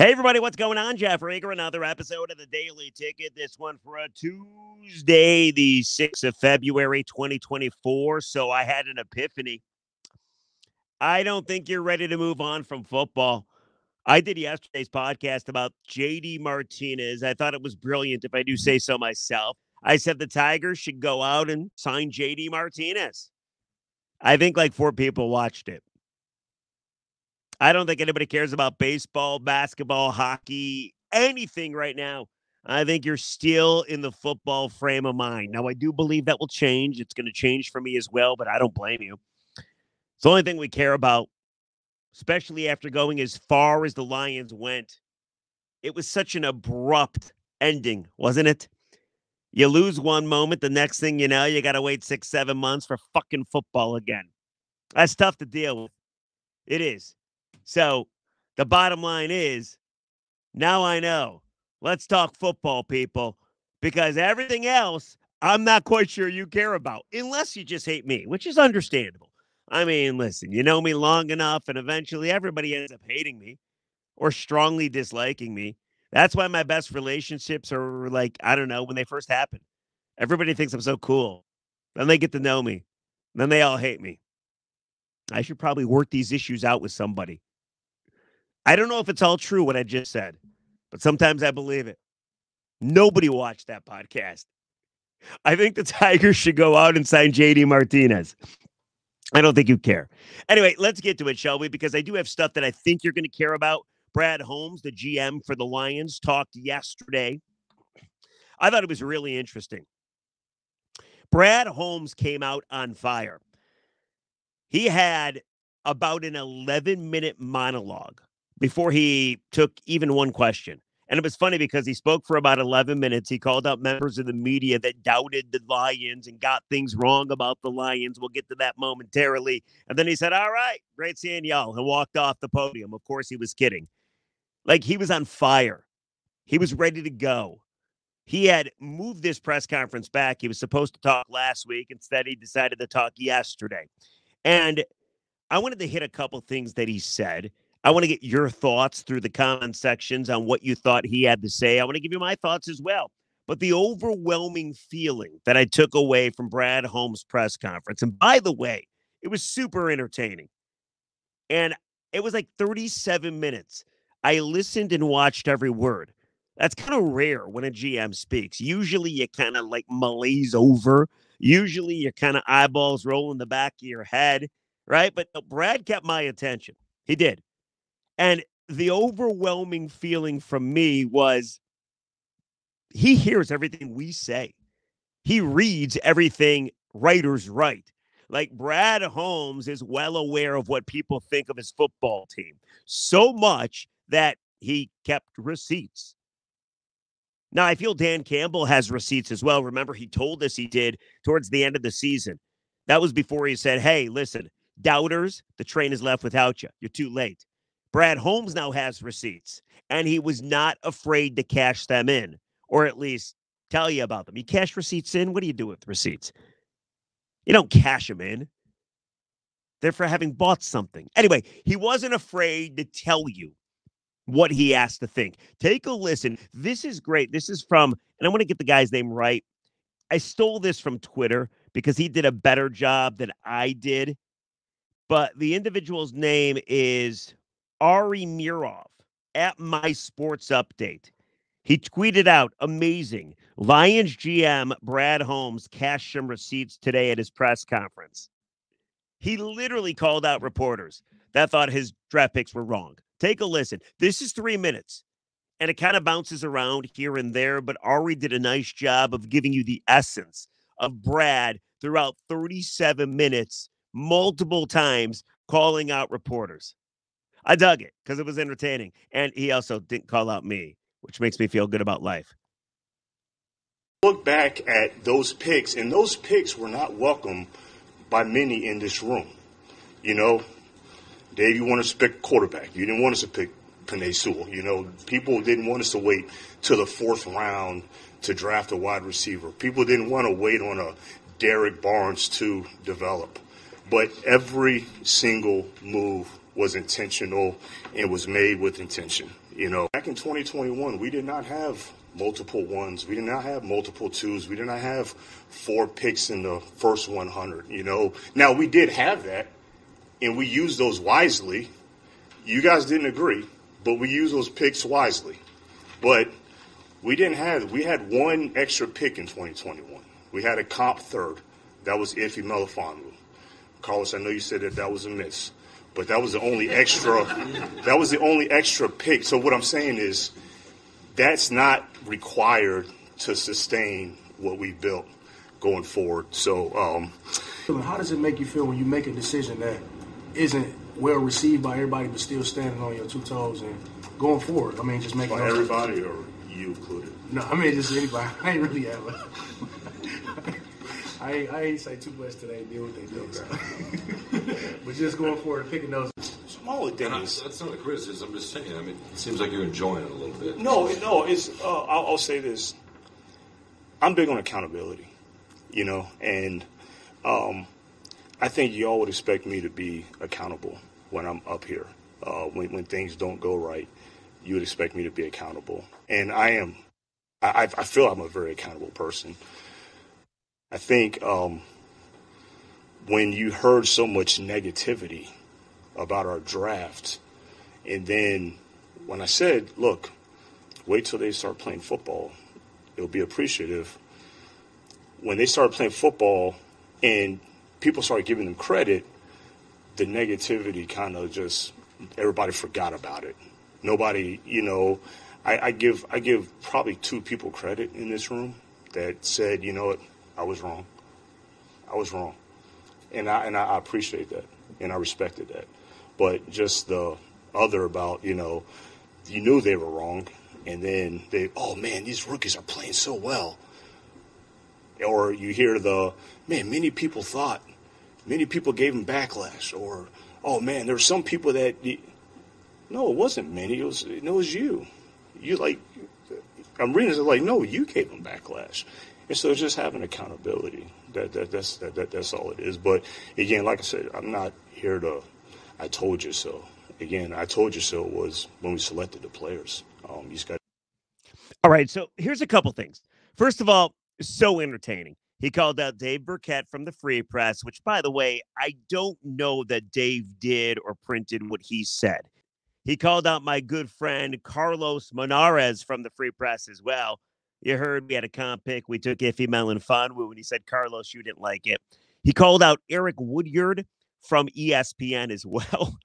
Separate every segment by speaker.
Speaker 1: Hey, everybody, what's going on? Jeff Rager, another episode of the Daily Ticket. This one for a Tuesday, the 6th of February, 2024. So I had an epiphany. I don't think you're ready to move on from football. I did yesterday's podcast about JD Martinez. I thought it was brilliant, if I do say so myself. I said the Tigers should go out and sign JD Martinez. I think like 4 people watched it. I don't think anybody cares about baseball, basketball, hockey, anything right now. I think you're still in the football frame of mind. Now, I do believe that will change. It's going to change for me as well, but I don't blame you. It's the only thing we care about, especially after going as far as the Lions went. It was such an abrupt ending, wasn't it? You lose one moment, the next thing you know, you got to wait 6, 7 months for fucking football again. That's tough to deal with. It is. So the bottom line is, now I know. Let's talk football, people, because everything else, I'm not quite sure you care about, unless you just hate me, which is understandable. I mean, listen, you know me long enough, and eventually everybody ends up hating me or strongly disliking me. That's why my best relationships are like, I don't know, when they first happen. Everybody thinks I'm so cool. Then they get to know me. Then they all hate me. I should probably work these issues out with somebody. I don't know if it's all true what I just said, but sometimes I believe it. Nobody watched that podcast. I think the Tigers should go out and sign JD Martinez. I don't think you care. Anyway, let's get to it, shall we? Because I do have stuff that I think you're going to care about. Brad Holmes, the GM for the Lions, talked yesterday. I thought it was really interesting. Brad Holmes came out on fire. He had about an 11-minute monologue before he took even one question. And it was funny because he spoke for about 11 minutes. He called out members of the media that doubted the Lions and got things wrong about the Lions. We'll get to that momentarily. And then he said, all right, great seeing y'all, and walked off the podium. Of course, he was kidding. Like, he was on fire. He was ready to go. He had moved this press conference back. He was supposed to talk last week. Instead, he decided to talk yesterday. And I wanted to hit a couple things that he said. I want to get your thoughts through the comment sections on what you thought he had to say. I want to give you my thoughts as well. But the overwhelming feeling that I took away from Brad Holmes' press conference, and by the way, it was super entertaining. And it was like 37 minutes. I listened and watched every word. That's kind of rare when a GM speaks. Usually you kind of like malaise over. Usually your kind of eyeballs roll in the back of your head, right? But Brad kept my attention. He did. And the overwhelming feeling from me was he hears everything we say. He reads everything writers write. Like, Brad Holmes is well aware of what people think of his football team. So much that he kept receipts. Now, I feel Dan Campbell has receipts as well. Remember, he told us he did towards the end of the season. That was before he said, hey, listen, doubters, the train is left without you. You're too late. Brad Holmes now has receipts, and he was not afraid to cash them in, or at least tell you about them. You cash receipts in? What do you do with receipts? You don't cash them in. They're for having bought something. Anyway, he wasn't afraid to tell you what he asked to think. Take a listen. This is great. This is from, and I want to get the guy's name right. I stole this from Twitter because he did a better job than I did. But the individual's name is Ari Mirov at My Sports Update. He tweeted out, amazing. Lions GM Brad Holmes cashed some receipts today at his press conference. He literally called out reporters that thought his draft picks were wrong. Take a listen. This is 3 minutes, and it kind of bounces around here and there, but Ari did a nice job of giving you the essence of Brad throughout 37 minutes, multiple times calling out reporters. I dug it because it was entertaining, and he also didn't call out me, which makes me feel good about life.
Speaker 2: Look back at those picks, and those picks were not welcome by many in this room. You know, Dave, you wanted us to pick quarterback. You didn't want us to pick Penei Sewell. You know, people didn't want us to wait till the 4th round to draft a wide receiver. People didn't want to wait on a Derek Barnes to develop. But every single move was intentional and was made with intention. You know, back in 2021, we did not have multiple ones. We did not have multiple twos. We did not have 4 picks in the first 100. You know, now we did have that, and we used those wisely. You guys didn't agree, but we used those picks wisely. But we had 1 extra pick in 2021. We had a comp third. That was Iffy Melifonwu. Carlos, I know you said that was a miss, but that was the only extra. That was the only extra pick. So what I'm saying is, that's not required to sustain what we built going forward. So,
Speaker 3: how does it make you feel when you make a decision that isn't well received by everybody, but still standing on your 2 toes and going forward? I mean, just making
Speaker 2: by everybody or you included?
Speaker 3: No, I mean just anybody. I ain't really ever. I ain't say too much today. Deal with they do. So. But just going forward and picking those
Speaker 2: smaller things.
Speaker 4: That's not a criticism. I'm just saying. I mean, it seems like you're enjoying it a little bit.
Speaker 2: No. It's. I'll say this. I'm big on accountability, you know, and I think y'all would expect me to be accountable when I'm up here. When things don't go right, you would expect me to be accountable, and I am. I feel I'm a very accountable person. I think when you heard so much negativity about our draft, and then when I said, look, wait till they start playing football, it'll be appreciative. When they started playing football and people started giving them credit, the negativity kind of just, everybody forgot about it. Nobody, you know, I give probably 2 people credit in this room that said, you know what, I was wrong. And I appreciate that, and I respected that. But just the other about, you know, you knew they were wrong, and then oh, man, these rookies are playing so well. Or you hear many people gave them backlash. Or, oh, man, there were some people that, no, it wasn't many. It was you. You, like, I'm reading it like, no, you gave them backlash. And so it's just having accountability. That's all it is. But again, like I said, I'm not here to. I told you so. Again, I told you so was when we selected the players. You just got.
Speaker 1: All right. So here's a couple things. First of all, so entertaining. He called out Dave Burkett from the Free Press, which, by the way, I don't know that Dave did or printed what he said. He called out my good friend Carlos Monarez from the Free Press as well. You heard we had a comp pick. We took Iffy Melifonwu, and he said, Carlos, you didn't like it. He called out Eric Woodyard from ESPN as well.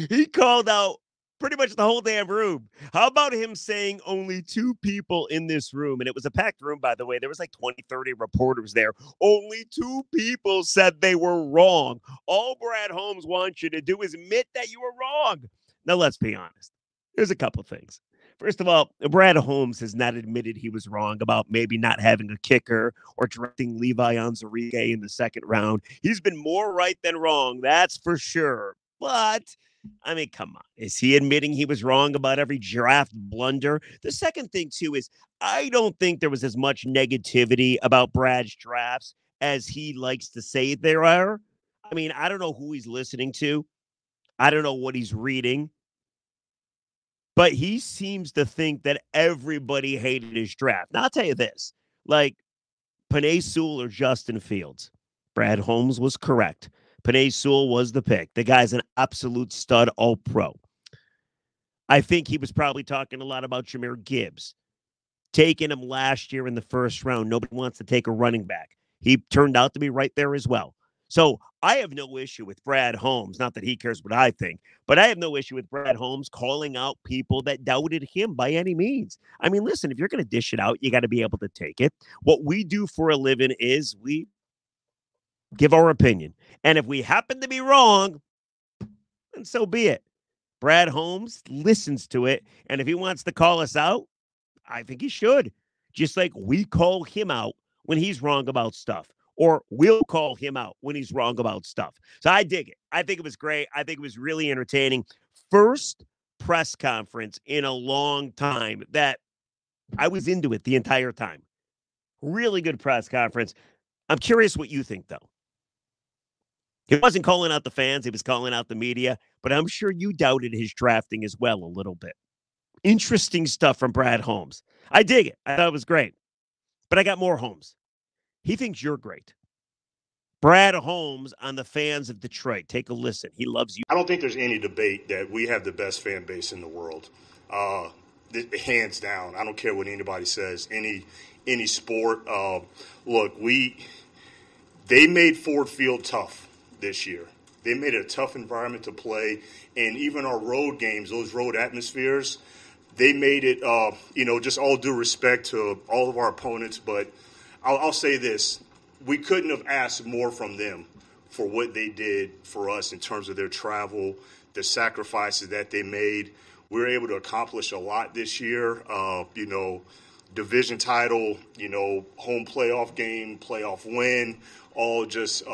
Speaker 1: He called out pretty much the whole damn room. How about him saying only 2 people in this room? And it was a packed room, by the way. There was like 20, 30 reporters there. Only 2 people said they were wrong. All Brad Holmes wants you to do is admit that you were wrong. Now, let's be honest. There's a couple things. First of all, Brad Holmes has not admitted he was wrong about maybe not having a kicker or drafting Levi Onwuzurike in the 2nd round. He's been more right than wrong, that's for sure. But, I mean, come on. Is he admitting he was wrong about every draft blunder? The second thing, too, is I don't think there was as much negativity about Brad's drafts as he likes to say there are. I mean, I don't know who he's listening to. I don't know what he's reading. But he seems to think that everybody hated his draft. Now, I'll tell you this. Like, Penei Sewell or Justin Fields. Brad Holmes was correct. Penei Sewell was the pick. The guy's an absolute stud all-pro. I think he was probably talking a lot about Jahmyr Gibbs. Taking him last year in the 1st round. Nobody wants to take a running back. He turned out to be right there as well. So I have no issue with Brad Holmes. Not that he cares what I think, but I have no issue with Brad Holmes calling out people that doubted him by any means. I mean, listen, if you're going to dish it out, you got to be able to take it. What we do for a living is we give our opinion. And if we happen to be wrong, then so be it. Brad Holmes listens to it. And if he wants to call us out, I think he should. Just like we call him out when he's wrong about stuff. Or we'll call him out when he's wrong about stuff. So I dig it. I think it was great. I think it was really entertaining. First press conference in a long time that I was into it the entire time. Really good press conference. I'm curious what you think, though. He wasn't calling out the fans. He was calling out the media. But I'm sure you doubted his drafting as well a little bit. Interesting stuff from Brad Holmes. I dig it. I thought it was great. But I got more Holmes. He thinks you're great. Brad Holmes on the fans of Detroit. Take a listen. He loves you.
Speaker 2: I don't think there's any debate that we have the best fan base in the world. Hands down. I don't care what anybody says. Any sport. Look, they made Ford Field tough this year. They made it a tough environment to play, and even our road games, those road atmospheres, they made it. Just all due respect to all of our opponents, but I'll say this: we couldn't have asked more from them for what they did for us in terms of their travel, the sacrifices that they made. We were able to accomplish a lot this year. Division title, home playoff game, playoff win, all just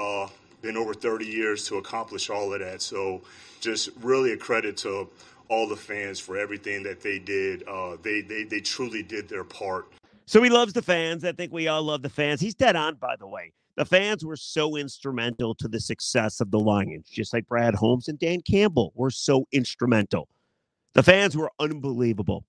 Speaker 2: been over 30 years to accomplish all of that. So just really a credit to all the fans for everything that they did. They truly did their part.
Speaker 1: So he loves the fans. I think we all love the fans. He's dead on, by the way. The fans were so instrumental to the success of the Lions, just like Brad Holmes and Dan Campbell were so instrumental. The fans were unbelievable.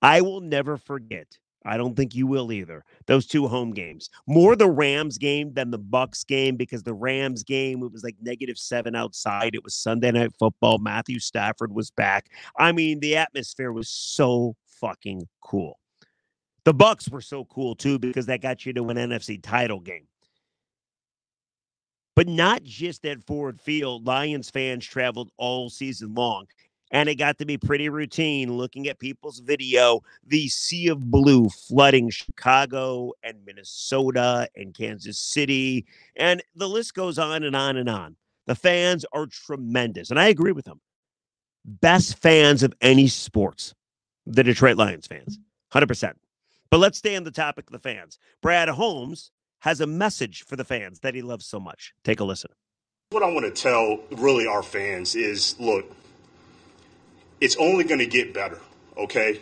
Speaker 1: I will never forget. I don't think you will either. Those two home games. More the Rams game than the Bucs game, because the Rams game, it was like -7 outside. It was Sunday Night Football. Matthew Stafford was back. I mean, the atmosphere was so fucking cool. The Bucs were so cool too, because that got you to an NFC title game. But not just at Ford Field. Lions fans traveled all season long. And it got to be pretty routine looking at people's video, the sea of blue flooding Chicago and Minnesota and Kansas City. And the list goes on and on and on. The fans are tremendous. And I agree with them. Best fans of any sports, the Detroit Lions fans, 100%. But let's stay on the topic of the fans. Brad Holmes has a message for the fans that he loves so much. Take a listen.
Speaker 2: What I want to tell really our fans is, look, it's only going to get better, okay?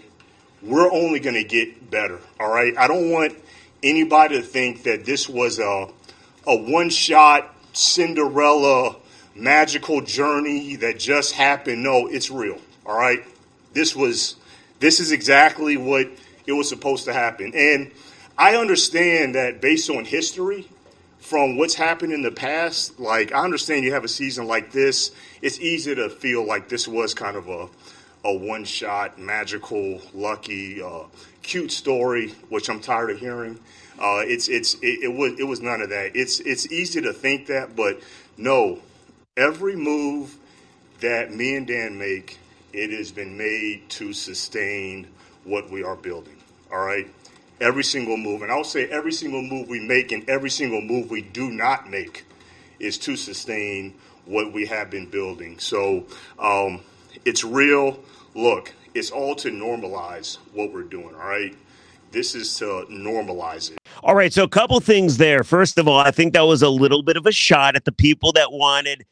Speaker 2: We're only going to get better, all right? I don't want anybody to think that this was a one-shot Cinderella magical journey that just happened. No, it's real, all right? This is exactly what it was supposed to happen. And I understand that based on history, from what's happened in the past, like, I understand you have a season like this, it's easy to feel like this was kind of a one-shot, magical, lucky, cute story, which I'm tired of hearing. It was none of that. It's easy to think that, but no, every move that me and Dan make, it has been made to sustain what we are building. All right. Every single move, and I'll say every single move we make and every single move we do not make is to sustain what we have been building. So it's real. Look, it's all to normalize what we're doing, all right? This is to normalize it.
Speaker 1: All right, so a couple things there. First of all, I think that was a little bit of a shot at the people that wanted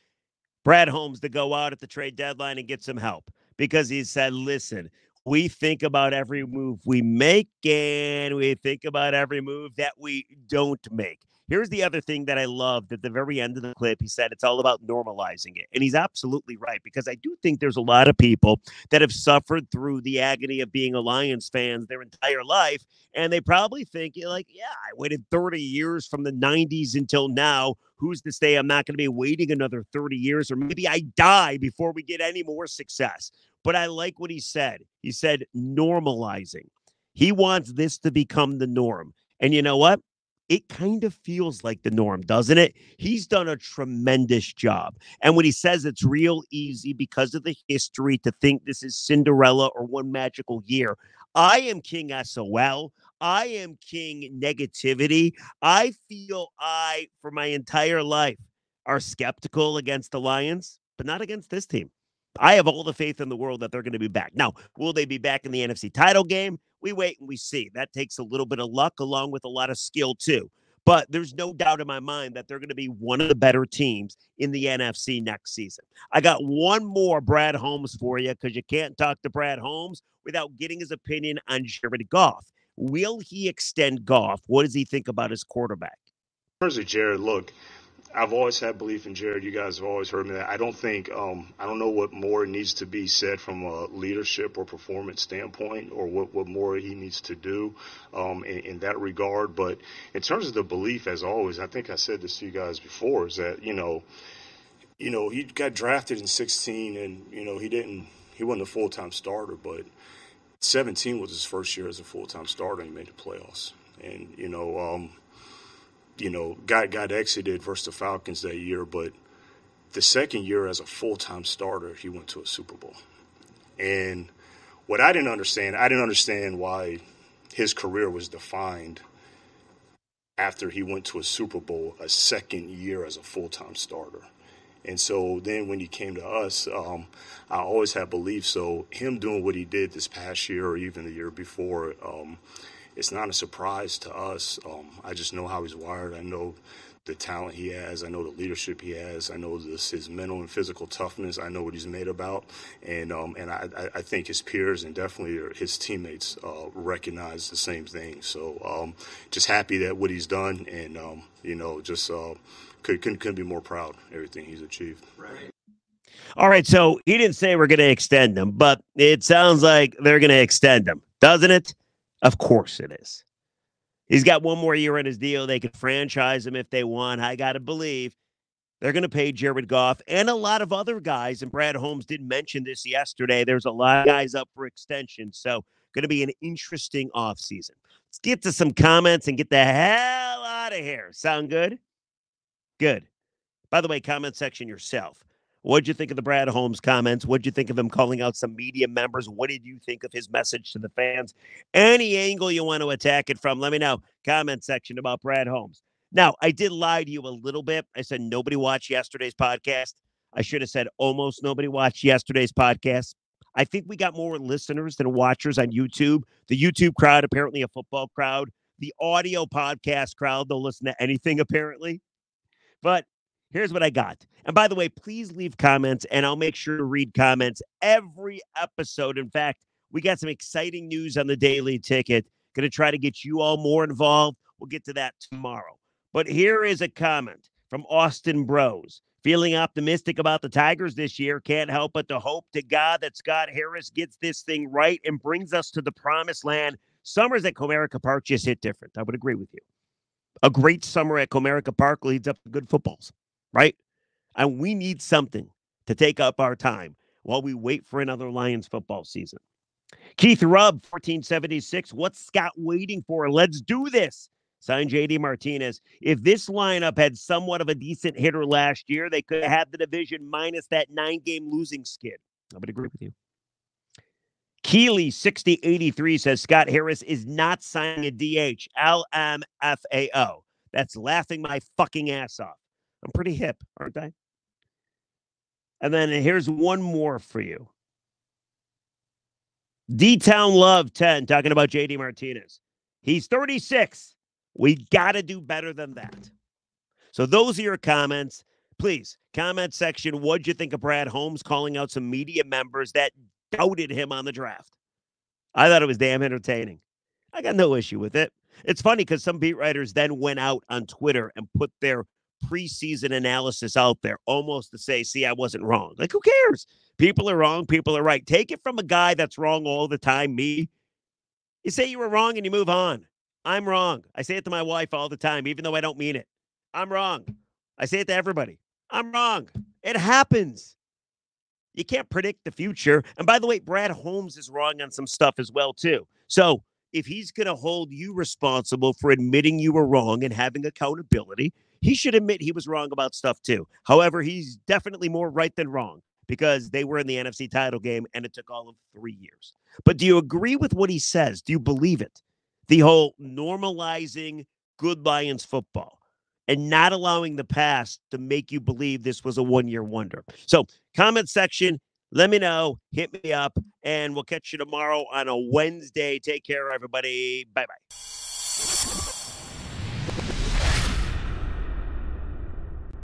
Speaker 1: Brad Holmes to go out at the trade deadline and get some help, because he said, listen, we think about every move we make, and we think about every move that we don't make. Here's the other thing that I loved at the very end of the clip. He said it's all about normalizing it. And he's absolutely right, because I do think there's a lot of people that have suffered through the agony of being a Lions fans their entire life. And they probably think, like, yeah, I waited 30 years from the 90s until now. Who's to say I'm not going to be waiting another 30 years, or maybe I die before we get any more success? But I like what he said. He said normalizing. He wants this to become the norm. And you know what? It kind of feels like the norm, doesn't it? He's done a tremendous job. And when he says it's real easy because of the history to think this is Cinderella or one magical year, I am King SOL. I am King negativity. I feel for my entire life, are skeptical against the Lions, but not against this team. I have all the faith in the world that they're going to be back. Now, will they be back in the NFC title game? We wait and we see. That takes a little bit of luck along with a lot of skill too. But there's no doubt in my mind that they're going to be one of the better teams in the NFC next season. I got one more Brad Holmes for you, because you can't talk to Brad Holmes without getting his opinion on Jared Goff. Will he extend Goff? What does he think about his quarterback?
Speaker 2: In terms of Jared, look, I've always had belief in Jared. You guys have always heard me that. I don't think, I don't know what more needs to be said from a leadership or performance standpoint, or what more he needs to do in that regard. But in terms of the belief, as always, I think I said this to you guys before, is that, he got drafted in 16 and, he wasn't a full-time starter, but 17 was his first year as a full-time starter, and he made the playoffs. And, got exited versus the Falcons that year, but the second year as a full-time starter, he went to a Super Bowl. And what I didn't understand why his career was defined after he went to a Super Bowl a second year as a full-time starter. And so then when he came to us, I always had belief. So him doing what he did this past year or even the year before, it's not a surprise to us. I just know how he's wired. I know the talent he has. I know the leadership he has. I know his mental and physical toughness. I know what he's made about. And I think his peers and definitely his teammates recognize the same thing. So just happy that what he's done, and, couldn't be more proud of everything he's achieved.
Speaker 4: Right.
Speaker 1: All right, so he didn't say we're going to extend him, but it sounds like they're going to extend him, doesn't it? Of course it is. He's got one more year in his deal. They could franchise him if they want. I got to believe they're going to pay Jared Goff and a lot of other guys, and Brad Holmes did mention this yesterday. There's a lot of guys up for extension, so going to be an interesting offseason. Let's get to some comments and get the hell out of here. Sound good? Good. By the way, comment section yourself. What'd you think of the Brad Holmes comments? What'd you think of him calling out some media members? What did you think of his message to the fans? Any angle you want to attack it from, let me know. Comment section about Brad Holmes. Now, I did lie to you a little bit. I said nobody watched yesterday's podcast. I should have said almost nobody watched yesterday's podcast. I think we got more listeners than watchers on YouTube. The YouTube crowd, apparently a football crowd. The audio podcast crowd, they'll listen to anything apparently. But here's what I got. And by the way, please leave comments, and I'll make sure to read comments every episode. In fact, we got some exciting news on the Daily Ticket. Going to try to get you all more involved. We'll get to that tomorrow. But here is a comment from Austin Bros. Feeling optimistic about the Tigers this year. Can't help but to hope to God that Scott Harris gets this thing right and brings us to the promised land. Summers at Comerica Park just hit different. I would agree with you. A great summer at Comerica Park leads up to good footballs, right? And we need something to take up our time while we wait for another Lions football season. Keith Rubb, 1476. What's Scott waiting for? Let's do this. Signed JD Martinez. If this lineup had somewhat of a decent hitter last year, they could have had the division minus that 9-game losing skid. I would agree with you. Keeley, 6083, says Scott Harris is not signing a DH. LMFAO. That's laughing my fucking ass off. I'm pretty hip, aren't I? And then here's one more for you. D-Town Love 10, talking about JD Martinez. He's 36. We got to do better than that. So those are your comments. Please, comment section, what'd you think of Brad Holmes calling out some media members that doubted him on the draft? I thought it was damn entertaining. I got no issue with it. It's funny because some beat writers then went out on Twitter and put their preseason analysis out there almost to say, see, I wasn't wrong. Like, who cares? People are wrong. People are right. Take it from a guy that's wrong all the time, me. You say you were wrong and you move on. I'm wrong. I say it to my wife all the time, even though I don't mean it. I'm wrong. I say it to everybody. I'm wrong. It happens. You can't predict the future. And by the way, Brad Holmes is wrong on some stuff as well, too. So if he's going to hold you responsible for admitting you were wrong and having accountability, he should admit he was wrong about stuff, too. However, he's definitely more right than wrong because they were in the NFC title game and it took all of 3 years. But do you agree with what he says? Do you believe it? The whole normalizing good Lions football and not allowing the past to make you believe this was a one-year wonder. So comment section, let me know, hit me up, and we'll catch you tomorrow on a Wednesday. Take care, everybody. Bye-bye.